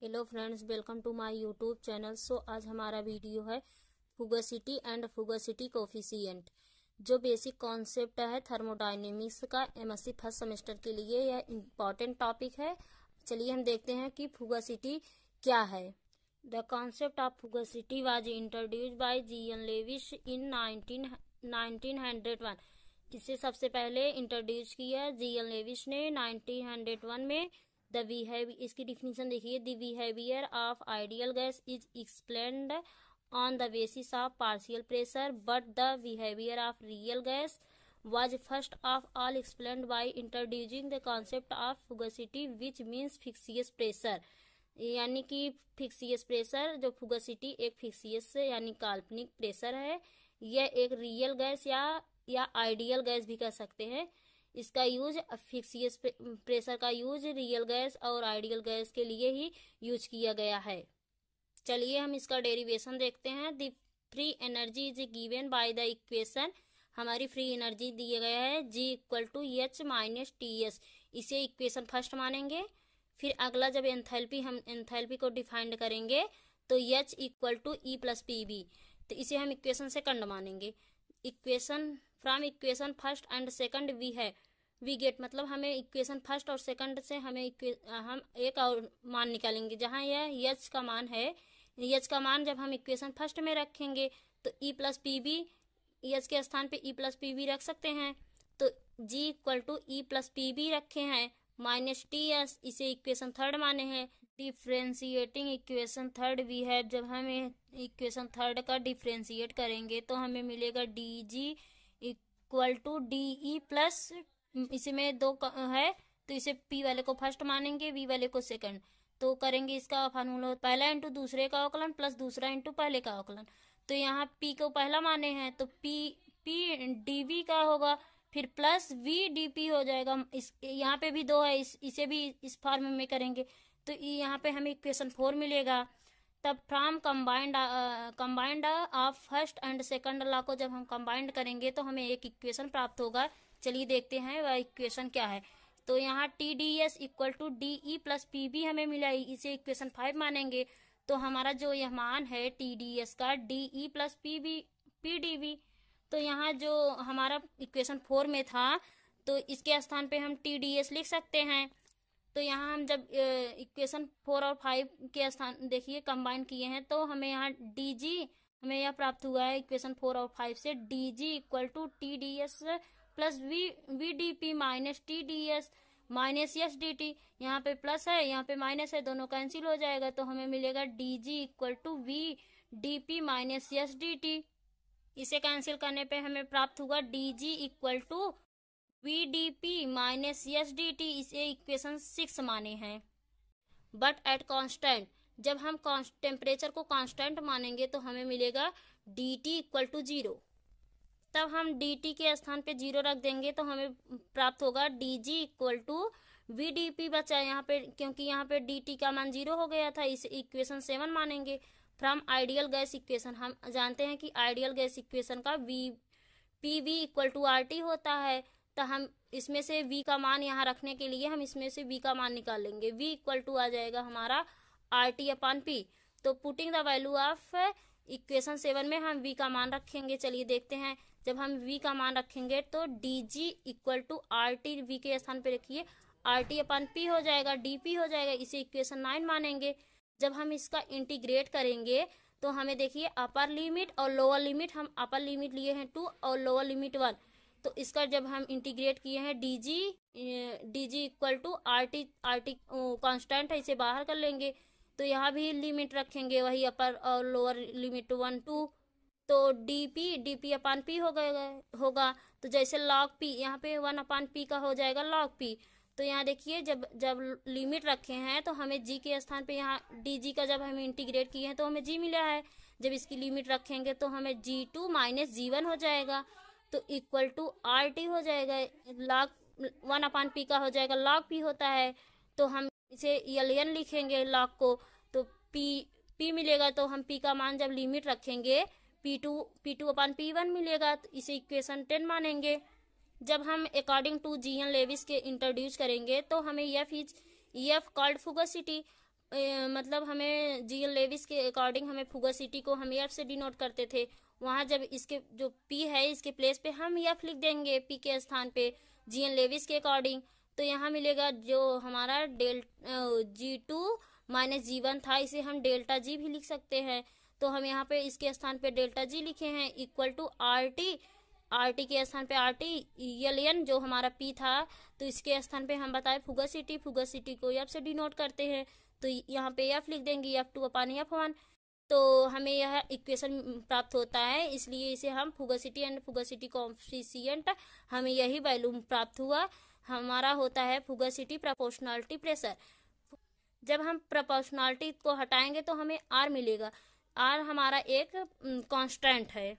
Hello friends, welcome to my YouTube channel. आज हमारा video है फुगासिटी एंड फुगासिटी कोफिशिएंट। जो बेसिक कॉन्सेप्ट है थर्मोडायनेमिक्स का एमएससी फर्स्ट सेमेस्टर के लिए यह इम्पॉर्टेंट टॉपिक है। चलिए हम देखते हैं कि फुगासिटी क्या है। The concept of fugacity was introduced by G N Lewis in 1901। इसे सबसे पहले इंट्रोड्यूस किया जीएन लेविस ने 1901 में। इसकी डिफिनीशन देखिए, the behaviour of ideal gas is explained on the basis of partial pressure, but the behaviour of real gas was first of all explained by introducing the concept of fugacity, which means फिक्सियस pressure. यानी कि फिक्सियस pressure, जो फुगासिटी एक फिक्सियस यानी काल्पनिक pressure है। यह एक real gas या आइडियल गैस भी कह सकते हैं। इसका यूज फिक्सियस प्रेशर का यूज रियल गैस और आइडियल गैस के लिए ही यूज किया गया है। चलिए हम इसका डेरिवेशन देखते हैं। The free energy is given by the equation. हमारी फ्री एनर्जी दिया गया है G equal to H minus TS। इसे इक्वेशन फर्स्ट मानेंगे। फिर अगला जब हम एंथैल्पी को डिफाइंड करेंगे तो H equal to E plus PV, तो इसे हम इक्वेशन सेकंड मानेंगे। Equation from equation first and second we get, मतलब हमें इक्वेशन फर्स्ट और सेकंड से हम एक और मान निकालेंगे। जहाँ यह H का मान है, H का मान जब हम इक्वेशन फर्स्ट में रखेंगे तो E प्लस PV, H के स्थान पे E प्लस PV रख सकते हैं। तो G equal to E plus PV रखे हैं माइनस TS, इसे इक्वेशन थर्ड माने हैं। डिफ्रेंशिएटिंग इक्वेशन थर्ड वी है, जब हम इक्वेशन थर्ड का डिफ्रेंशिएट करेंगे तो हमें मिलेगा DG equal to DE plus, इसी में दो है तो इसे P वाले को फर्स्ट मानेंगे, V वाले को सेकंड। तो करेंगे इसका फार्मूला पहला इंटू दूसरे का अवकलन प्लस दूसरा इंटू पहले का अवकलन। तो यहाँ P को पहला माने हैं तो P dV का होगा, फिर प्लस V dP हो जाएगा। यहाँ पे भी दो है, इसे भी इस फॉर्म में करेंगे तो यहाँ पे हमें इक्वेशन 4 मिलेगा। तब from combined of first and second law को जब हम कंबाइंड करेंगे तो हमें एक इक्वेशन प्राप्त होगा। चलिए देखते हैं वह इक्वेशन क्या है। तो यहाँ TDS equal to DE plus PB हमें मिला, इसे इक्वेशन 5 मानेंगे। तो हमारा जो यह मान है TDS का DE प्लस PDV, तो यहाँ जो हमारा इक्वेशन 4 में था तो इसके स्थान पे हम TDS लिख सकते हैं। तो यहाँ हम जब इक्वेशन 4 और 5 के स्थान देखिए कंबाइन किए हैं तो हमें यहाँ DG हमें यह प्राप्त हुआ है इक्वेशन 4 और 5 से। DG equal to TDS plus VDP minus TDS minus SDT। यहाँ पे प्लस है, यहाँ पे माइनस है, दोनों कैंसिल हो जाएगा तो हमें मिलेगा DG equal to VDP minus SDT। इसे कैंसिल करने पे हमें प्राप्त हुआ DG equal to VDP minus SDT। इसे इक्वेशन 6 माने हैं। बट एट कांस्टेंट, जब हम टेम्परेचर को कांस्टेंट मानेंगे तो हमें मिलेगा DT इक्वल टू 0। तब हम DT के स्थान पे 0 रख देंगे तो हमें प्राप्त होगा DG इक्वल टू VDP। बचा यहाँ पे, क्योंकि यहाँ पे DT का मान 0 हो गया था, इसे इक्वेशन 7 मानेंगे। फ्रॉम आइडियल गैस इक्वेशन, हम जानते हैं कि आइडियल गैस इक्वेशन का PV इक्वल टू RT होता है। तो हम इसमें से V का मान यहाँ रखने के लिए हम इसमें से V का मान निकाल लेंगे। V इक्वल टू आ जाएगा हमारा RT अपॉन P। तो putting the value of equation 7 में हम V का मान रखेंगे। चलिए देखते हैं, जब हम V का मान रखेंगे तो DG equal to RT, V के स्थान पे रखिए RT अपॉन P हो जाएगा, DP हो जाएगा, इसे इक्वेशन 9 मानेंगे। जब हम इसका इंटीग्रेट करेंगे तो हमें देखिए अपर लिमिट और लोअर लिमिट, हम अपर लिमिट लिए हैं 2 और लोअर लिमिट 1। तो इसका जब हम इंटीग्रेट किए हैं DG equal to RT constant है, इसे बाहर कर लेंगे तो यहाँ भी लिमिट रखेंगे वही अपर और लोअर लिमिट 1 2। तो DP अपान P होगा। तो जैसे log P, यहाँ पे 1 अपान P का हो जाएगा log P। तो यहाँ देखिए जब लिमिट रखे हैं तो हमें G के स्थान पे यहाँ DG का जब हम इंटीग्रेट किए हैं तो हमें G मिला है। जब इसकी लिमिट रखेंगे तो हमें G2 माइनस G1 हो जाएगा, तो इक्वल टू RT हो जाएगा। log 1 अपान P का हो जाएगा log P होता है, तो हम इसे LN लिखेंगे log को। तो P मिलेगा, तो हम P का मान जब लिमिट रखेंगे P2 अपान P1 मिलेगा, तो इसे इक्वेशन 10 मानेंगे। जब हम अकॉर्डिंग टू जीएन लेविस के इंट्रोड्यूस करेंगे तो हमें F कॉल्ड फुगासिटी। मतलब हमें जीएन लेविस के अकॉर्डिंग हमें फुगासिटी को हम एफ से डिनोट करते थे। वहां जब इसके जो पी है इसके प्लेस पे हम एफ लिख देंगे पी के स्थान पे जीएन लेविस के अकॉर्डिंग। तो यहाँ मिलेगा जो हमारा G2 - G1 था, इसे हम डेल्टा जी भी लिख सकते हैं। तो हम यहाँ पे इसके स्थान पे डेल्टा जी लिखे हैं इक्वल टू आर टी के स्थान पे आर टी एल एन जो हमारा पी था, तो इसके स्थान पे हम बताए फुगासिटी को एफ से डिनोट करते हैं। तो यहाँ पे एफ लिख देंगे F2/F1। तो हमें यह इक्वेशन प्राप्त होता है, इसलिए इसे हम फुगासिटी एंड फुगासिटी कोएफिशिएंट हमें यही वैल्यू प्राप्त हुआ। हमारा होता है फुगासिटी प्रोपोर्शनलिटी प्रेशर। जब हम प्रोपोर्शनलिटी को हटाएंगे तो हमें आर मिलेगा। आर हमारा एक कांस्टेंट है।